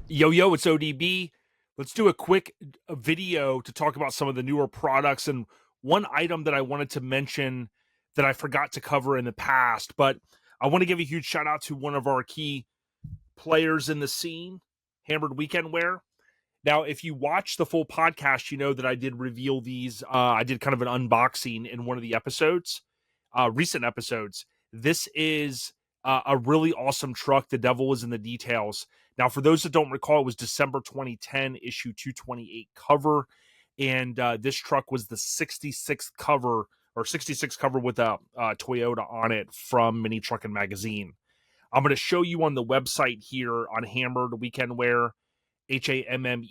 Yo, it's ODB. Let's do a quick video to talk about some of the newer products. And one item that I wanted to mention that I forgot to cover in the past, but I want to give a huge shout out to one of our key players in the scene, Hammered Weekend Wear. Now, if you watch the full podcast, you know that I did reveal these. I did kind of an unboxing in one of the episodes, recent episodes. This is a really awesome truck. The devil is in the details. Now, for those that don't recall, it was December 2010, issue 228 cover. And this truck was the 66th cover or 66 cover with a Toyota on it from Mini Truckin Magazine. I'm going to show you on the website here on Hammered Weekend Wear, HAMMERD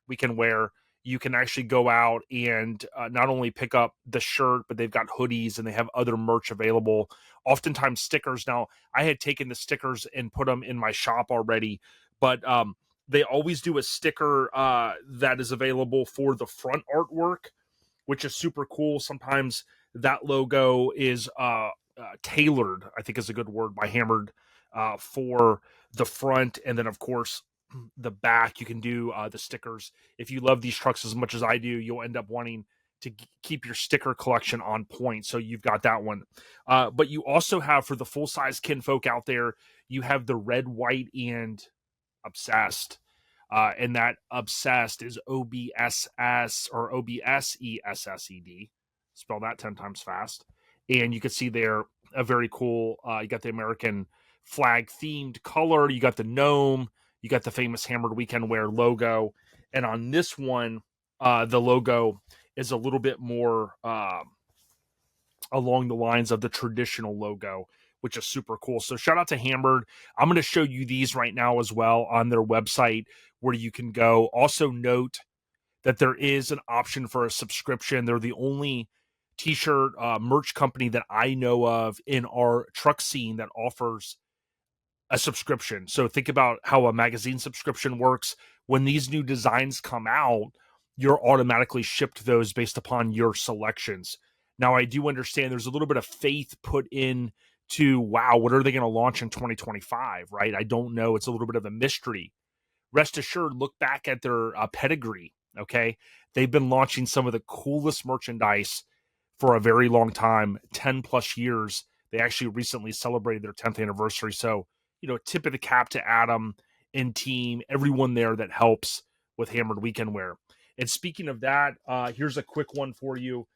Weekend Wear. You can actually go out and not only pick up the shirt, but they've got hoodies and they have other merch available. Oftentimes stickers. Now, I had taken the stickers and put them in my shop already, but they always do a sticker that is available for the front artwork, which is super cool. Sometimes that logo is tailored, I think is a good word, by Hammered for the front. And then, of course, the back, you can do the stickers. If you love these trucks as much as I do, you'll end up wanting to keep your sticker collection on point. So you've got that one. But you also have, for the full-size kinfolk out there, you have the red, white, and obsessed. And that obsessed is OBSS or OBSESSED. Spell that 10 times fast. And you can see there a very cool, you got the American flag themed color. You got the gnome. You got the famous Hammered Weekend Wear logo. And on this one, the logo is a little bit more along the lines of the traditional logo, which is super cool. So shout out to Hammered. I'm going to show you these right now as well on their website where you can go. Also note that there is an option for a subscription. They're the only t-shirt merch company that I know of in our truck scene that offers a subscription. So think about how a magazine subscription works. When these new designs come out, you're automatically shipped those based upon your selections. Now, I do understand there's a little bit of faith put in to, wow, what are they going to launch in 2025, right? I don't know. It's a little bit of a mystery. Rest assured, look back at their pedigree, okay? They've been launching some of the coolest merchandise for a very long time, 10 plus years. They actually recently celebrated their 10th anniversary. So, tip of the cap to Adam and team, everyone there that helps with Hammered Weekend Wear. And speaking of that, here's a quick one for you.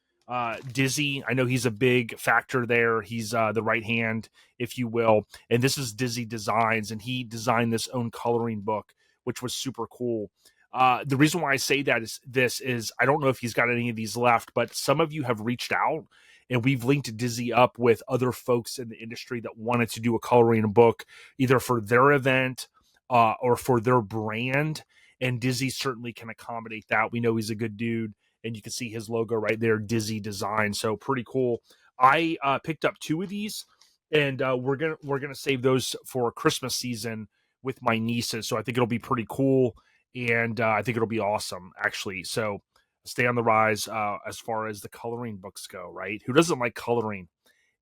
Dizzy, I know he's a big factor there. He's the right hand, if you will. And this is Dizzy Designs, and he designed this own coloring book, which was super cool. The reason why I say that is I don't know if he's got any of these left, but some of you have reached out and we've linked Dizzy up with other folks in the industry that wanted to do a coloring book, either for their event or for their brand. And Dizzy certainly can accommodate that. We know he's a good dude, and you can see his logo right there, Dizzy Design. So pretty cool. I picked up 2 of these, and we're gonna save those for Christmas season with my nieces. So I think it'll be pretty cool, and I think it'll be awesome, actually. So stay on the rise as far as the coloring books go, right? Who doesn't like coloring?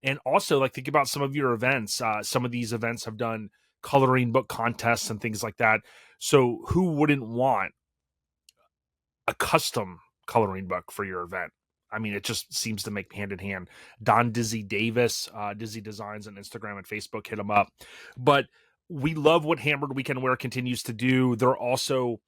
And also, like, think about some of your events. Some of these events have done coloring book contests and things like that. So who wouldn't want a custom coloring book for your event? I mean, it just seems to make hand in hand. Don Dizzy Davis, Dizzy Designs on Instagram and Facebook, hit him up. But we love what Hammered Weekend Wear continues to do. They're also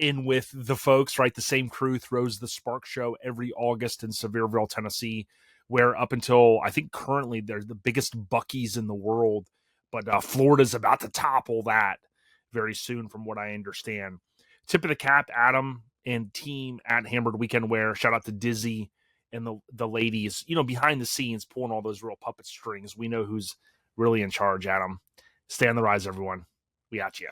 in with the folks, right? The same crew throws the Spark Show every August in Sevierville, Tennessee, where up until I think currently they're the biggest Buc-ee's in the world. But Florida's about to topple that very soon, from what I understand. Tip of the cap, Adam and team at Hammered Weekend Wear. Shout out to Dizzy and the ladies, behind the scenes, pulling all those real puppet strings. We know who's really in charge, Adam. Stay on the rise, everyone. We at you.